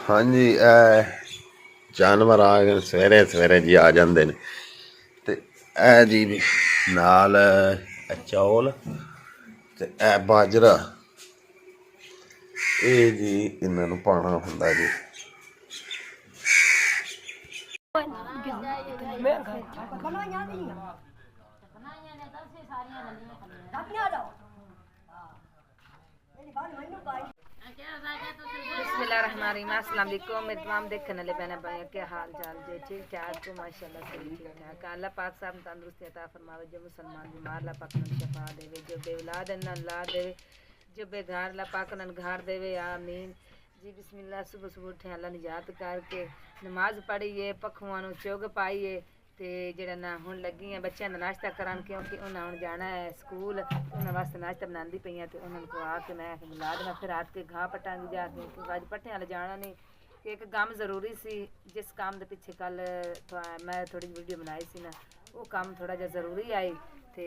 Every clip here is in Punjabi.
ਹਾਂਜੀ, ਜਾਨਵਰ ਆ ਗਏ ਸਵੇਰੇ ਸਵੇਰੇ ਜੀ ਆ ਜਾਂਦੇ ਨੇ। ਤੇ ਇਹ ਜੀ ਵੀ ਨਾਲ ਚੌਲ ਤੇ ਇਹ ਬਾਜਰਾ, ਇਹ ਜੀ ਇਹਨਾਂ ਨੂੰ ਪਾਉਣਾ ਹੁੰਦਾ ਜੀ। अस्सलाम वालेकुम मेरे तमाम देखने वाले बहन भाई, क्या हाल चाल जे? ठीक ठाक तो माशाल्लाह सभी ठीक ठाक। अल्लाह पाक सब तंदुरुस्ती अता फरमावे। जो मुसलमान बीमार अल्लाह पाक उन्हें शफा देवे, जो बेऔलाद उन्हें ला देवे, जो बेघर अल्लाह पाक उन्हें घर देवे। आमीन जी। बिस्मिल्लाह। सुबह सुबह उठे अल्लाह निजात करके नमाज पढ़ीए, पखुआं नूं चुग पाईए ते जेड़ा ना हुण लगी है बच्चों का नाश्ता करान, क्योंकि उन्हें हुण जाना है स्कूल। उन्होंने वास्ते नाश्ता बनाती पई हैं तो उन्होंने को आके मैं मिला देना, फिर रात के घाह पटांगी जाके, क्योंकि अज पट्ठे वाले जाना नहीं। एक काम ज़रूरी सी, जिस काम के पिछे कल मैं थोड़ी वीडियो बनाई सी ना, वो काम थोड़ा जिहा ज़रूरी आई तो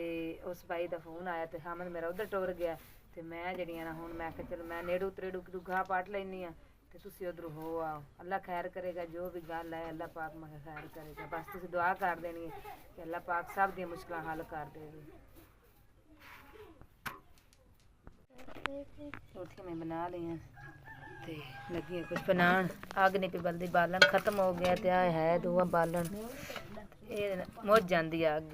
उस भाई का फोन आया तो हामद मेरा उधर टुर गया। तो मैं जड़ियाँ ना हुण मैं चलो मैं नेड़ू त्रेड़ू कि घाह पाट लैनी हाँ तो तुसी उधरों हो आओ। अल्लाह खैर करेगा, जो भी गल है अल्लाह पाक मैं खैर करेगा। बस तुसी दुआ कर देनी है कि अल्लाह पाक सब दी मुश्किलां हल कर देवे। रोटियां मैं बना ली हैं ते लगी है कुछ बनान। अग नहीं पी बलदी, बालन खत्म हो गया तो है दूआ बालन ये मुझ जाती अग।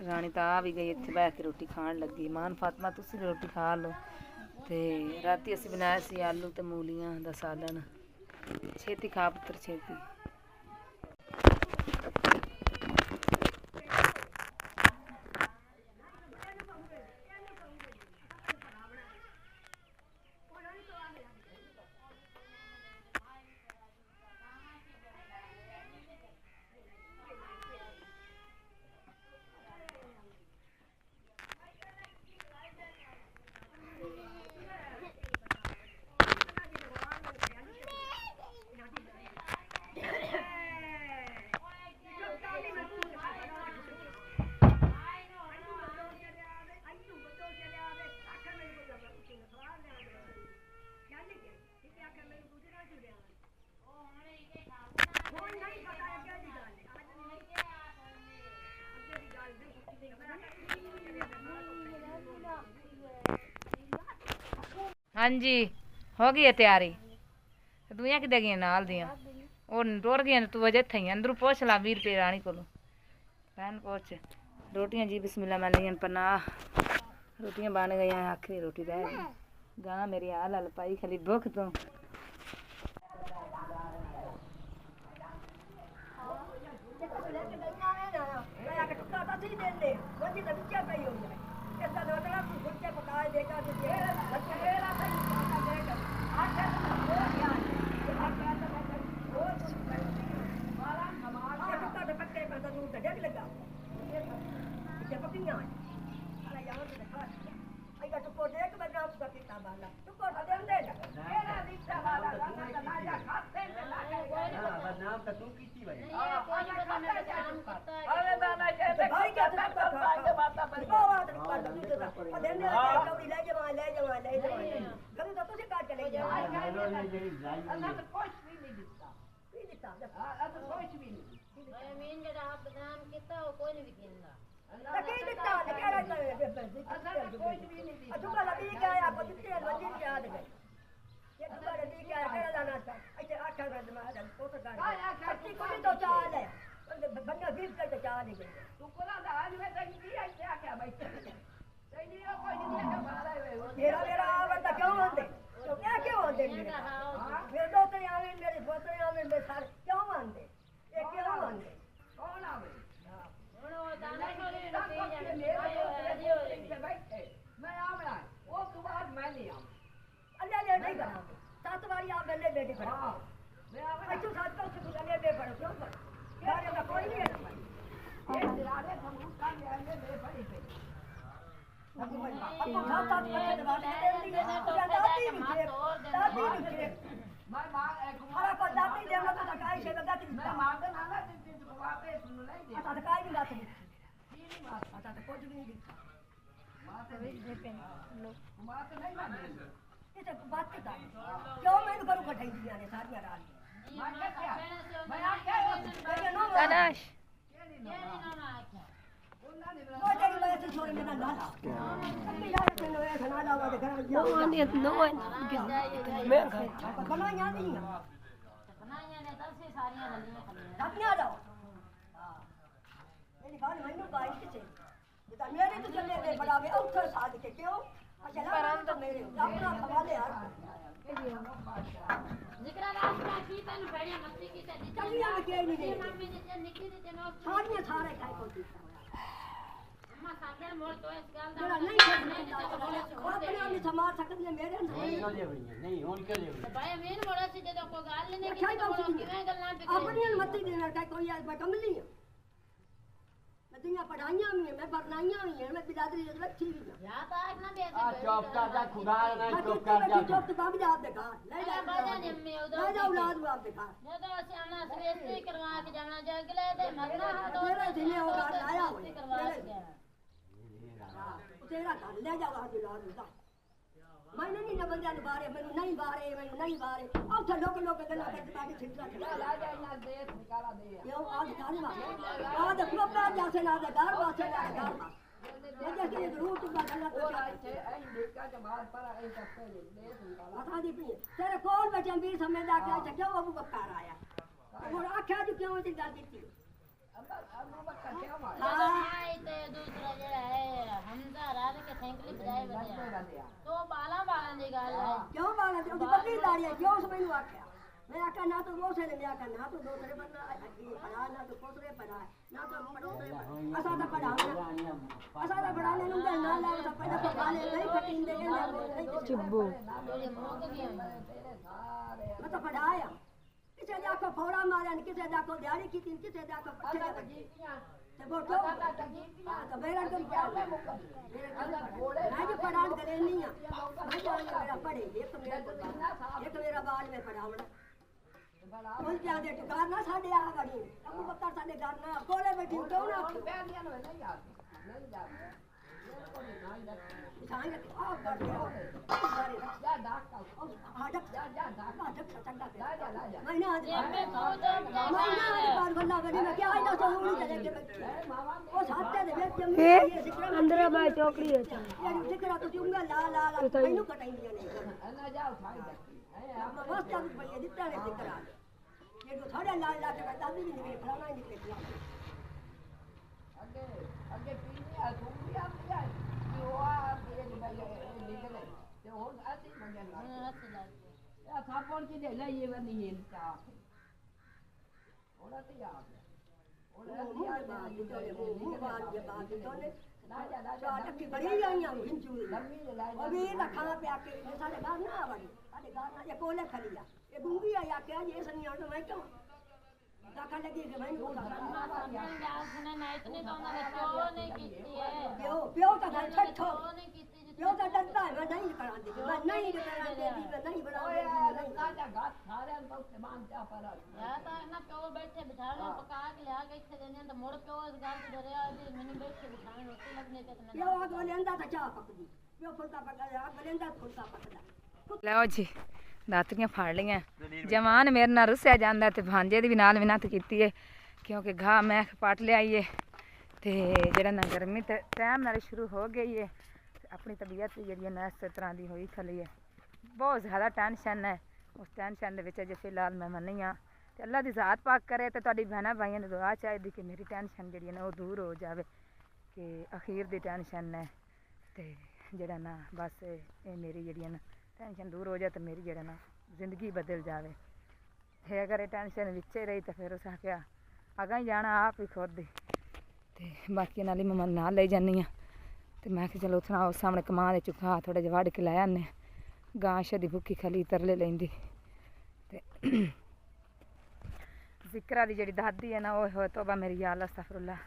रानी तो आ भी गई, इत्थे बह के रोटी खान लगी। मान फातिमा तुसी भी रोटी खा लो। तो राती असी बनाया सी आलू ते मूलियां दा सालन। छेती खा पुत्र छेती। हाँ जी, हो गई है तैयारी। दुइयां कि गई नाल दियां और टुर गई तू अजे इत्थे ही अंदरों पुछ ला 20 रुपये रानी कोलों। बहन पुछ। रोटियां जी बिस्मिल्लाह मैं लियां पनाह। रोटियां बन गई, आखिरी रोटी रह गई। गां मेरी हाल हल पाई खाली भुख तो। ਤੇ ਬਾਤ ਕਰ ਕਿਉਂ ਮੈਨੂੰ ਕਰੂ ਕਟਾਈਆਂ ਨੇ ਸਾਰੀਆਂ ਰਾਤ ਤਨਾਸ਼ ਉਹ ਤੇਰੀ ਵਜ੍ਹਾ ਤੋਂ ਛੋੜ ਮੇਰਾ ਨਾ ਲਾ ਅੱਗੇ ਯਾਰ ਤੈਨੂੰ ਇਹ ਖਣਾ ਲਾਵਾ ਤੇ ਘਰ ਜਾ No, I need no one. ਬਣਾਈਆਂ ਨਹੀਂ ਬਣਾਈਆਂ ਨੇ ਤਾਂ ਅਸੀਂ ਸਾਰੀਆਂ ਰਲੀਆਂ ਖਲੀਆਂ ਰਾਤੀਆਂ ਲਾਓ ਮੇਰੀ ਬਾਤ ਮੈਨੂੰ ਬਾਈ ਕਿਤੇ ਇਹ ਤਾਂ ਮੇਰੇ ਤੋਂ ਚੱਲੇ ਦੇ ਬੜਾਵੇ ਔਖਾ ਸਾਧ ਕੇ ਕਿਉਂ ਅੱਛਾ ਲਾ ਤਾਂ ਮੇਰੇ ਆਪਣਾ ਖਵਾਲੇ ਆ ਜ਼ਿਕਰਾਂ ਰਾਸਤਾ ਕੀ ਤੈਨੂੰ ਬੜੀਆਂ ਮਸਤੀ ਕੀਤੇ ਦੀ ਚੱਲੀਆਂ ਵੀ ਕਿਹੜੀ ਨਹੀਂ ਮੰਮੀ ਨੇ ਤੇ ਨਿੱਕੀ ਦੀ ਤੇ ਨੋ ਸਾਰੀਆਂ ਸਾਰੇ ਕਾਇ ਕੋਈ ਕੀਤਾ ਅੰਮਾ ਸਾਖਰ ਮੋੜ ਤੋਂ ਇਸ ਗੱਲ ਜਿਹੜਾ ਦਾ ਨਹੀਂ ਕਰਦਾ ਆਪਣੇ ਆਪ ਨੂੰ ਸਮਾਰ ਸਕਦੇ ਮੇਰੇ ਅੰਦਰ ਭਾਈ ਮੇਨ ਮੋੜਾ ਸੀ ਜਦੋਂ ਕੋਈ ਗੱਲ ਨਹੀਂ ਕੀਤੀ ਤਾਂ ਮੋੜਾ ਕਿਵੇਂ ਗੱਲਾਂ ਪੇ ਆਪਣੀਆਂ ਮੱਤੀ ਦੇਣਾ ਕਾ ਕੋਈ ਆ ਬਕਮਲੀ ਆ ਮੈਂ ਦੁਨੀਆ ਪੜਾਈਆਂ ਵੀ ਮੈਂ ਪੜਨਾਈਆਂ ਵੀ ਮੈਂ ਬਿਰਾਦਰੀ ਦੇ ਵਿੱਚ ਠੀਕ ਹਾਂ ਯਾ ਤਾਂ ਇੱਕ ਨਾ ਬੇਸੇ ਚੁੱਪ ਕਰ ਜਾ ਖੁਦਾ ਨਾਲ ਚੁੱਪ ਚੁੱਪ ਕਰ ਜਾ ਚੁੱਪ ਤਾਂ ਵੀ ਆਪ ਦੇ ਘਰ ਲੈ ਜਾ ਬਾਜਾ ਨੇ ਅੰਮੀ ਉਦੋਂ ਲੈ ਜਾ ਔਲਾਦ ਨੂੰ ਆਪ ਦੇ ਘਰ ਜਦੋਂ ਅਸੀਂ ਆਣਾ ਸਵੇਰੇ ਕਰਵਾ ਕੇ ਜਾਣਾ ਜਗਲੇ ਤੇ ਮਰਨਾ ਦੋ ਮੇਰੇ ਦਿਨੇ ਉਹ ਗੱਲ ਆਇਆ ਹੋਇਆ ਕਰਵਾ ਕੇ ਜਾਣਾ ਤੇਰਾ ਘਰ ਲੈ ਜਾ ਆਪ ਦੀ ਔਲਾਦ ਨੂੰ ਮੈਨੂੰ ਨਹੀਂ ਨਬੰਦਿਆਂ ਨੂੰ ਬਾਰੇ ਮੈਨੂੰ ਨਹੀਂ ਬਾਰੇ ਉੱਥੇ ਲੋਕ ਗੱਲਾਂ ਕਰਦੇ ਬਾਕੀ ਛਿੱਟਾ ਲੈ ਜਾ ਨਾ ਦੇ ਨਿਕਾਲਾ ਦੇ ਕਿਉਂ ਆਜ ਕਾਹਨੂੰ ਆ ਦੇ ਪ੍ਰੋਪਰ ਜਾਸੇ ਨਾ ਦੇ ਘਰ ਵਾਸੇ ਨਾ ਦੇ ਘਰ ਮੈਂ ਜੇ ਜ਼ਰੂਰ ਤੂੰ ਗੱਲਾਂ ਇੱਥੇ ਐਂ ਨਿਕਾ ਕੇ ਬਾਹਰ ਪਰ ਐਂ ਤੱਕੇ ਦੇ ਨਿਕਾਲਾ ਪਤਾ ਨਹੀਂ ਪਈ ਤੇਰੇ ਕੋਲ ਬਚਨ ਵੀਰ ਸਮਝਦਾ ਕਿ ਕਿਉਂ ਅਬੂ ਬਕਰ ਆਇਆ ਹੋਰ ਆਖਿਆ ਤੂੰ ਕਿਉਂ ਇਹ ਗੱਲ ਕੀਤੀ ਅਬੂ ਬੱਕਰ ਕਿਉਂ ਮਾਰ ਜਦੋਂ ਆਏ ਤੇ ਦੂਸਰਾ ਜਿਹੜਾ ਹੈ ਹਮਜ਼ਾ ਰਾਜ ਕੇ ਸੈਂਕਲੀ ਬਜਾਏ ਬਣਿਆ ਤੋ ਬਾਲਾਂ ਦੀ ਗੱਲ ਹੈ ਕਿਉਂ ਬਾਲਾ ਤੇ ਉਹਦੀ ਬੱਤੀ ਲਾੜੀਆਂ ਕਿਉਂ ਉਸ ਮੈਨੂੰ ਆਖਿਆ ਮੈਂ ਆਖਿਆ ਨਾ ਤਾਂ ਉਹ ਸੇ ਮੈਂ ਆਖਿਆ ਨਾ ਤਾਂ ਦੂਸਰੇ ਬੰਦਾ ਪੜਾ ਨਾ ਤਾਂ ਕੋਸਰੇ ਪੜਾ ਨਾ ਤਾਂ ਪੜੋਸਰੇ ਅਸਾਂ ਤਾਂ ਪੜਾਉਣੇ ਨੂੰ ਤੇ ਨਾ ਲਾ ਤਾਂ ਪਹਿਲਾਂ ਪਕਾਣੇ ਨਹੀਂ ਖਟਿੰਦੇ ਕਹਿੰਦੇ ਚੁੱਬੂ ਜਿਹੜੇ ਮੁੱਕ ਗਏ ਮੈਂ ਤਾਂ ਪੜਾਇਆ ਕਿਸੇ ਦਾ ਕੋ ਫੌੜਾ ਮਾਰਿਆ ਕਿਸੇ ਦਾ ਕੋ ਦਿਹਾੜੀ ਕੀਤੀ ਕਿਸੇ ਦਾ ਕੋ ਪੱਠੇ ਲੱਗੀ ਤੇ ਬੋਟੋ ਤਾਂ ਮੇਰਾ ਕੰਮ ਕਿਆ ਮੈਂ ਜੋ ਪੜਾਣ ਗਲੇ ਨਹੀਂ ਆ ਮੈਂ ਜਾਣ ਮੇਰਾ ਪੜੇ ਇੱਕ ਮੇਰਾ ਬਾਲ ਮੈਂ ਪੜਾਉਣਾ ਉਹ ਜਾਂਦੇ ਟੁਕਾਰ ਨਾ ਸਾਡੇ ਆ ਗੜੀ ਅਬੂ ਬੱਕਰ ਸਾਡੇ ਘਰ ਨਾ ਕੋਲੇ ਬੈਠੀ ਕਿਉਂ ਨਾ ਬੈਠੀਆਂ ਨੂੰ ਨਹੀਂ ਜਾ ਨਹੀਂ ਜਾ ਸਾਂਝ ਆ ਕਰ ਗਿਆ ਜਾ ਡਾਕ ਆ ਡਕ ਜਾ ਡਾਕ ਚੰਗਾ ਜਾ ਜਾ ਜਾ ਮੈਂ ਨਾ ਅੱਜ ਮੈਂ ਸੋਚ ਮੈਂ ਨਾ ਬਾਰ ਬੰਦਾ ਬਣੀ ਮੈਂ ਕਿਹਾ ਆਇਦਾ ਸੋ ਹੁਣੀ ਚਲੇ ਕੇ ਬੱਚੇ ਉਹ ਸਾਤੇ ਦੇ ਵਿੱਚ ਜੰਮੀ ਇਹ ਸਿਕਰਾ ਅੰਦਰ ਬਾਈ ਚੌਕੜੀ ਹੈ ਇਹ ਸਿਕਰਾ ਤੋਂ ਚੁੰਗਾ ਲਾ ਮੈਨੂੰ ਕਟਾਈਆਂ ਨੇ ਨਾ ਜਾ ਉਠਾਈ ਦੇ ਮੈਂ ਵਾਸਤਾ ਵੀ ਬਈ ਦਿੱਤਾ ਨੇ ਸਿਕਰਾ ਇਹ ਤੋਂ ਥੋੜਾ ਲਾ ਕੇ ਬਤਾ ਵੀ ਨਹੀਂ ਫਲਾਣਾ ਹੀ ਨਿਕਲਿਆ ਅੱਗੇ ਪੀਣੀ ਆ ਤੂੰ ਵੀ ਆ ਪਿਆ ਕਿ ਉਹ ਆ ਇਹ ਨਿਕਲੇ ਤੇ ਹੁਣ ਅਸੀਂ ਮੰਗਣ ਲੱਗ ਇਹ ਸਾਪੋਂ ਕੀ ਦੇ ਲੈ ਇਹ ਵਨੀ ਹੈ ਤਾਂ ਉਹਦਾ ਤੇ ਆ ਉਹਦਾ ਤੇ ਆ ਨਾ ਜਾ ਨਾ ਜਾ ਟੱਕੀ ਬੜੀ ਆਈਆਂ ਹਿੰਚੂ ਲੰਮੀ ਲੈ ਲੈ ਉਹ ਵੀ ਰੱਖਾਂ ਪਿਆ ਕੇ ਸਾਡੇ ਘਰ ਨਾ ਆਵੜੀ ਸਾਡੇ ਘਰ ਨਾਲ ਇਹ ਕੋਲੇ ਖੜੀ ਆ ਇਹ ਗੁੰਗੀ ਆ ਕਿ ਜੇ ਸਨੀ ਆਉਣ ਮੈਂ ਕਿਉਂ ਦਾਖਾ ਲੱਗੀ ਕਿ ਮੈਨੂੰ ਕੋਲ ਪਿਓ ਤਾਂ ਗੱਲ ਛੱਡੋ ਪਿਓ ਤਾਂ ਡਰਦਾ ਹੈ ਮੈਂ ਨਹੀਂ ਕਰਾਂਦੀ ਮੈਂ ਨਹੀਂ ਕਰਾਂਦੀ ਮੈਂ ਨਹੀਂ ਬਣਾਉਂਦੀ ਨਾ ਜਾ ਗਾ ਸਾਰਿਆਂ ਨੂੰ ਬਹੁਤ ਸਮਾਨ ਜਾ ਪਰ ਯਾ ਤਾਂ ਨਾ ਪਿਓ ਬੈਠੇ ਬਿਠਾਣਾ ਪਕਾ ਕੇ ਲਿਆ ਕੇ ਇੱਥੇ ਦੇਣੇ ਤਾਂ ਮੁੜ ਪਿਓ ਇਸ ਗੱਲ ਤੋਂ ਡਰਿਆ ਵੀ ਮੈਨੂੰ ਬੈਠੇ ਬਿਠਾਣਾ ਰੋਟੀ ਲੱਗਣੇ ਤੇ ਨਾ ਪਿਓ ਆਗ ਲੈਂਦਾ ਤਾਂ ਚਾਹ ਪੱਕਦੀ ਪਿਓ ਫੁਲਕਾ ਪੱਕਦਾ ਆਗ ਲੈਂਦਾ ਫੁਲਕਾ ਪੱਕਦਾ ਲਓ ਜੀ ਦਾਤਰੀਆਂ ਫੜ ਲਈਆਂ ਜਵਾਨ ਮੇਰੇ ਨਾਲ ਰੁੱਸਿਆ ਜਾਂਦਾ ਤੇ ਭਾਂਜੇ ਦੀ ਵੀ ਨਾਲ ਮਿਹਨਤ ਕੀਤੀ ਹੈ ਕਿਉਂਕਿ ਘਾਹ ਮੈਂ ਪੱਟ ਲਿਆਈ ਹੈ ਤੇ ਜਿਹੜਾ ਨਾ ਗਰਮੀ ਤੇ ਟਾਈਮ ਨਾਲ ਸ਼ੁਰੂ ਹੋ ਗਈ ਹੈ ਆਪਣੀ ਤਬੀਅਤ ਜਿਹੜੀ ਹੈ ਨਾ ਇਸ ਤਰ੍ਹਾਂ ਦੀ ਹੋਈ ਖਲੀ ਹੈ ਬਹੁਤ ਜ਼ਿਆਦਾ ਟੈਨਸ਼ਨ ਹੈ ਉਸ ਟੈਨਸ਼ਨ ਦੇ ਵਿੱਚ ਅਜੇ ਫਿਲਹਾਲ ਮੈਂ ਮੰਨੀ ਹਾਂ ਤੇ ਅੱਲਾ ਦੀ ਜ਼ਾਤ ਪਾਕ ਕਰੇ ਤੇ ਤੁਹਾਡੀ ਭੈਣਾਂ ਭਾਈਆਂ ਦੀ ਦੁਆ ਚਾਹੀਦੀ ਕਿ ਮੇਰੀ ਟੈਨਸ਼ਨ ਜਿਹੜੀ ਹੈ ਨਾ ਉਹ ਦੂਰ ਹੋ ਜਾਵੇ ਕਿ ਅਖੀਰ ਦੀ ਟੈਨਸ਼ਨ ਹੈ ਤੇ ਜਿਹੜਾ ਨਾ ਬਸ ਇਹ ਮੇਰੀ ਜਿਹੜੀ ਹੈ ਨਾ ਟੈਨਸ਼ਨ ਦੂਰ ਹੋ ਜਾਏ ਤਾਂ ਮੇਰੀ ਜਿਹੜਾ ਨਾ ਜ਼ਿੰਦਗੀ ਬਦਲ ਜਾਵੇ ਤੇ ਅਗਰ ਇਹ ਟੈਨਸ਼ਨ ਵਿੱਚ ਹੀ ਰਹੀ ਤਾਂ ਫਿਰ ਉਸ ਆਖਿਆ ਅਗਾਂ ਹੀ ਜਾਣਾ ਆਪ ਹੀ ਖੁਦ ਹੀ ਤੇ ਬਾਕੀ ਨਾਲ ਹੀ ਮੈਂ ਨਾਲ ਲੈ ਜਾਂਦੀ ਹਾਂ ਤੇ ਮੈਂ ਕਿਹਾ ਚਲੋ ਉੱਥੋਂ ਉਸ ਸਾਹਮਣੇ ਕਮਾਂ ਦੇ ਚੁੱਕਾ ਥੋੜ੍ਹਾ ਜਿਹਾ ਵੱਢ ਕੇ ਲੈ ਆਉਂਦੇ ਗਾਂ ਸ਼ਦੀ ਭੁੱਖੀ ਖਲੀ ਤਰਲੇ ਲੈਂਦੀ ਤੇ ਜ਼ਿਕਰਾ ਦੀ ਜਿਹੜੀ ਦਾਦੀ ਹੈ ਨਾ ਉਹ ਤੋਬਾ ਮੇਰੀ ਯਾ ਅੱਲਾ ਅਸਤਗਫਿਰullah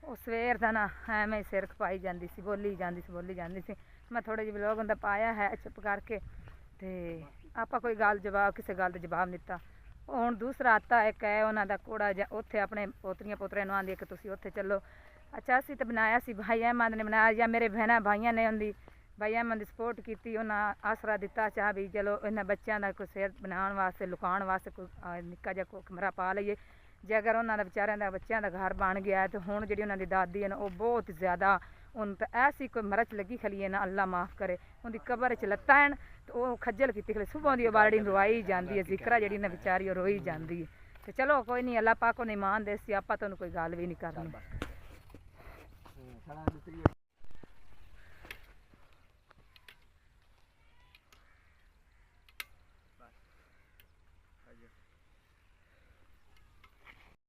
ਉਹ ਸਵੇਰ ਦਾ ਨਾ ਐਵੇਂ ਸਿਰ ਖਪਾਈ ਜਾਂਦੀ ਸੀ ਬੋਲੀ ਜਾਂਦੀ ਸੀ ਮੈਂ ਥੋੜ੍ਹੇ ਜਿਹੇ ਵਲੋਗ ਹੁੰਦਾ ਪਾਇਆ ਹੈ ਚੁੱਪ ਕਰਕੇ ਤੇ ਆਪਾਂ ਕੋਈ ਗੱਲ ਜਵਾਬ ਕਿਸੇ ਗੱਲ ਦਾ ਜਵਾਬ ਨਹੀਂ ਦਿੱਤਾ ਉਹ ਹੁਣ ਦੂਸਰਾ ਆਤਾ ਇੱਕ ਹੈ ਉਹਨਾਂ ਦਾ ਕੋੜਾ ਜਾਂ ਉੱਥੇ ਆਪਣੇ ਪੋਤਰੀਆਂ ਪੋਤਰਿਆਂ ਨੂੰ ਆਂਦੀ ਕਿ ਤੁਸੀਂ ਉੱਥੇ ਚੱਲੋ ਅੱਛਾ ਅਸੀਂ ਤਾਂ ਬਣਾਇਆ ਸੀ ਭਾਈ ਅਹਿਮਦ ਨੇ ਬਣਾਇਆ ਜਾਂ ਮੇਰੇ ਭੈਣਾਂ ਭਾਈਆਂ ਨੇ ਉਹਦੀ ਭਾਈ ਅਹਿਮਦ ਦੀ ਸਪੋਰਟ ਕੀਤੀ ਉਹਨਾਂ ਆਸਰਾ ਦਿੱਤਾ ਚਾਹ ਵੀ ਚਲੋ ਇਹਨਾਂ ਬੱਚਿਆਂ ਦਾ ਕੋਈ ਸਿਹਤ ਬਣਾਉਣ ਵਾਸਤੇ ਲੁਕਾਉਣ ਵਾਸਤੇ ਕੋਈ ਨਿੱਕਾ ਜਿਹਾ ਕੋਈ ਕਮਰਾ ਪਾ ਲਈਏ ਜੇ ਅਗਰ ਉਹਨਾਂ ਦਾ ਵਿਚਾਰਿਆਂ ਦਾ ਬੱਚਿਆਂ ਦਾ ਘਰ ਬਣ ਗਿਆ ਤੇ ਹੁਣ ਜਿਹੜੀ ਉਹਨਾਂ ਦੀ ਦਾਦੀ ਹੈ ਨਾ ਉਹ ਬਹੁਤ ਜ਼ਿਆਦਾ ਉਹਨੂੰ ਤਾਂ ਐਸੀ ਕੋਈ ਮਰਚ ਲੱਗੀ ਖਲੀ ਹੈ ਨਾ ਅੱਲਾ ਮਾਫ ਕਰੇ ਉਹਦੀ ਕਬਰ 'ਚ ਲੱਤਾਂ ਹਨ ਤੇ ਉਹ ਖੱਜਲ ਕੀਤੀ ਖਲੀ ਸੁਬਾਹ ਦੀ ਬਾਲੜੀ ਰਵਾਈ ਜਾਂਦੀ ਹੈ ਜ਼ਿਕਰਾ ਜਿਹੜੀ ਨਾ ਵਿਚਾਰੀ ਉਹ ਰੋਈ ਜਾਂਦੀ ਹੈ ਤੇ ਚਲੋ ਕੋਈ ਨਹੀਂ ਅੱਲਾ ਪਾਕ ਉਹਨੇ ਇਮਾਨ ਦੇ ਸੀ ਆਪਾਂ ਤੁਹਾਨੂੰ ਕੋਈ ਗੱਲ ਵੀ ਨਹੀਂ ਕਰਨੀ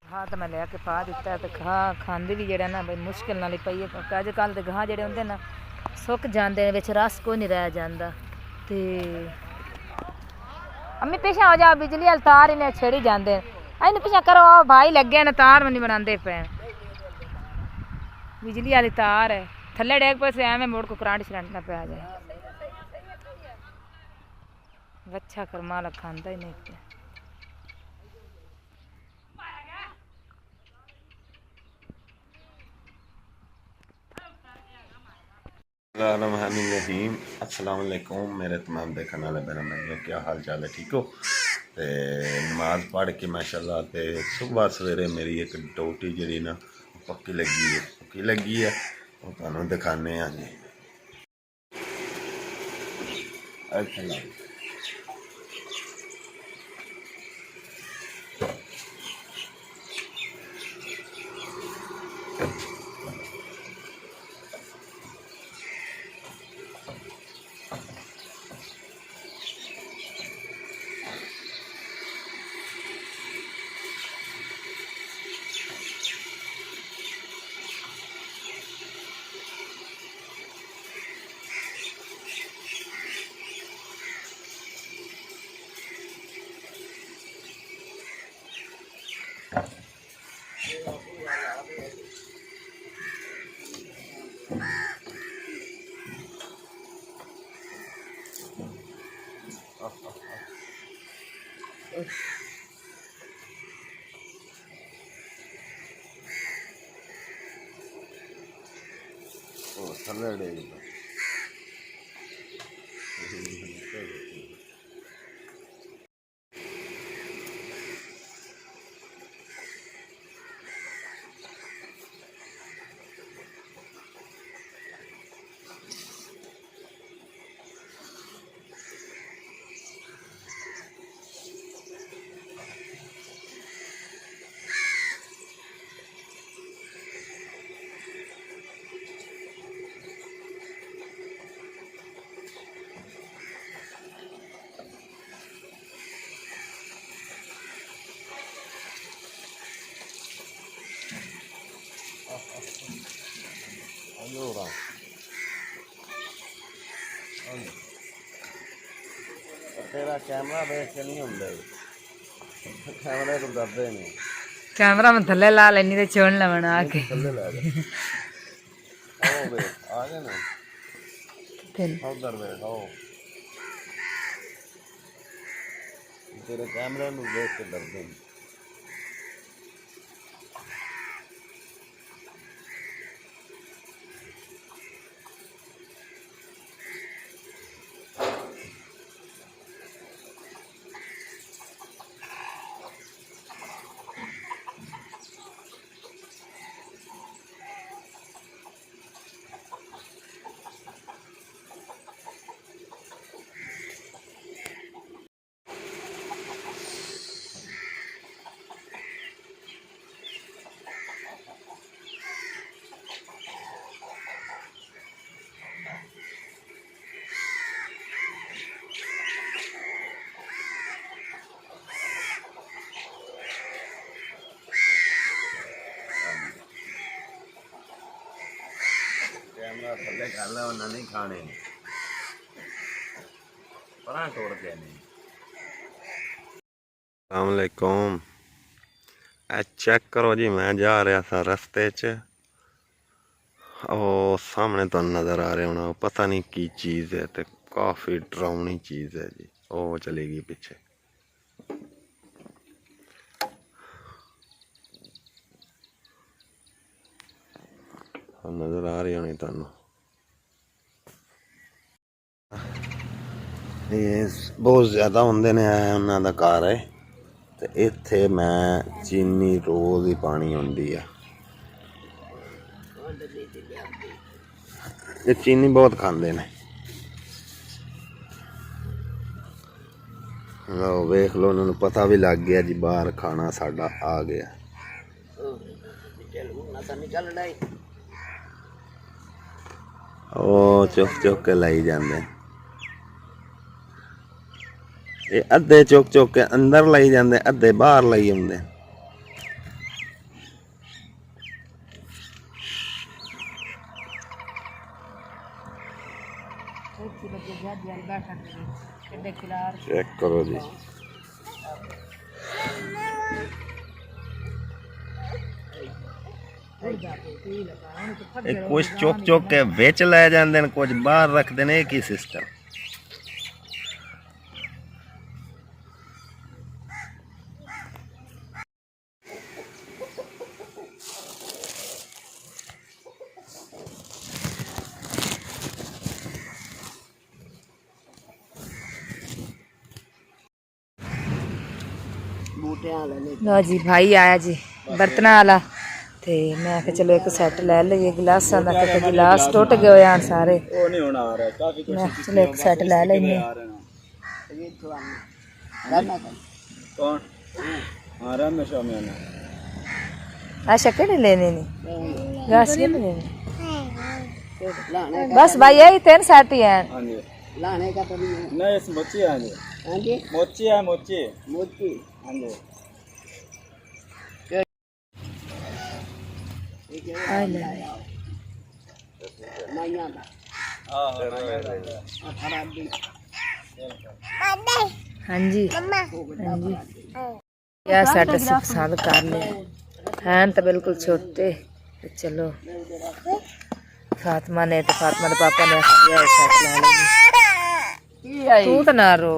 ਗਾਹ ਤਾਂ ਮੈਂ ਲੈ ਕੇ ਪਾ ਦਿੱਤਾ ਤੇ ਗਾਹ ਖਾਂਦੀ ਵੀ ਜਿਹੜਾ ਨਾ ਬਈ ਮੁਸ਼ਕਿਲ ਨਾਲ ਹੀ ਪਈ ਹੈ ਕਿਉਂਕਿ ਅੱਜ ਕੱਲ੍ਹ ਦੇ ਗਾਹ ਜਿਹੜੇ ਹੁੰਦੇ ਨਾ ਸੁੱਕ ਜਾਂਦੇ ਨੇ ਵਿੱਚ ਰਸ ਕੋਈ ਨਹੀਂ ਰਹਿ ਜਾਂਦਾ ਤੇ ਅੰਮੀ ਪਿੱਛੇ ਹੋ ਜਾ ਬਿਜਲੀ ਵਾਲੀ ਤਾਰ ਇਹਨੇ ਛੇੜੀ ਜਾਂਦੇ ਇਹਨੂੰ ਪਿੱਛੇ ਕਰੋ ਭਾਈ ਲੱਗੇ ਨੇ ਤਾਰ ਵੀ ਨਹੀਂ ਬਣਾਉਂਦੇ ਪਏ ਬਿਜਲੀ ਵਾਲੀ ਤਾਰ ਹੈ ਥੱਲੇ ਡੇਗ ਪਏ ਐਵੇਂ ਮੋੜ ਕੋ ਕਰੰਟ ਛੜਨਾ ਨਾ ਪਿਆ ਜਾਏ ਅੱਛਾ ਕਰਮਾ ਲਾ ਖਾਂਦਾ ਹੀ ਨਹੀਂ ਪਿਆ रहीम अस्सलाम वालेकुम मेरे तमाम देखने वाले मेरा भाइयों क्या हाल चाल है ठीक हो तो नमाज पढ़ के माशाल्लाह ते सुबह सवेरे मेरी एक टोटी जी ना पक्की लगी है वो तुहानू दिखाने जी अच्छा थल्ले allora तेरा कैमरा देख के नहीं होंगे कैमरे को डरते नहीं कैमरा में थल्ले ला लेनी ते छोड़ लवना आके थल्ले ला दे आओ बे आ गए ना उधर देख आओ तेरे कैमरे में देख के डरते हैं कैमरा थल्ले कर लो उन्हें नहीं खाने परां तोड़ के नहीं अस्सलाम वालेकुम चेक करो जी मैं जा रहा था रस्ते च ਉਹ ਸਾਹਮਣੇ ਤੁਹਾਨੂੰ ਨਜ਼ਰ ਆ ਰਿਹਾ ਹੋਣਾ ਪਤਾ ਨਹੀਂ ਕੀ ਚੀਜ਼ ਹੈ ਤੇ ਕਾਫੀ ਡਰਾਉਣੀ ਚੀਜ਼ ਹੈ ਜੀ ਉਹ ਚਲੀ ਗਈ ਪਿੱਛੇ ਨਜ਼ਰ ਆ ਰਹੀ ਹੋਣੀ ਤੁਹਾਨੂੰ। ਇਹ ਬਹੁਤ ਜ਼ਿਆਦਾ ਹੁੰਦੇ ਨੇ, ਉਹਨਾਂ ਦਾ ਘਰ ਹੈ। ਤੇ ਇੱਥੇ ਮੈਂ ਚੀਨੀ ਰੋਜ਼ ਹੀ ਪਾਣੀ ਹੁੰਦੀ ਆ। ਇਹ ਚੀਨੀ ਬਹੁਤ ਖਾਂਦੇ ਨੇ। ਲਓ ਵੇਖ ਲਓ, ਉਹਨਾਂ ਨੂੰ ਪਤਾ ਵੀ ਲੱਗ ਗਿਆ ਜੀ ਬਾਹਰ ਖਾਣਾ ਸਾਡਾ ਆ ਗਿਆ। ਉਹ ਚੁੱਕ ਚੁੱਕ ਕੇ ਲਈ ਜਾਂਦੇ। ਇਹ ਅੱਧੇ ਚੁੱਕ ਚੁੱਕ ਕੇ ਅੰਦਰ ਲਈ ਜਾਂਦੇ, ਅੱਧੇ ਬਾਹਰ ਲਈ ਆਉਂਦੇ। चेक करो जी। कुछ चुक चुक के बेच लै जाते हैं, कुछ बाहर रखते हैं। एक ही सिस्टम। लो जी भाई आया जी बर्तना वाला, ते मैं आख्या चलो एक सैट लै लईए गिलासां दा, ते गिलास टुट गए होए हन सारे। मैं चलो एक सैट लै लैने। अच्छा केड़े लेने ने? गैस के लेने? बस भाई यही 3 सैट ही हैं। लाने का तो नहीं, इस मोची है जी। हां जी मोची है, मोची मोची। हां जी आई ले नाइया दा हाँ जी हाँ जी। यह सैट असीं पसंद कर ले हैं तो बिल्कुल छोटे। ते चलो फातिमा ने, तो फातिमा के पापा ने सैट ला लेगी। तू तो ना रो।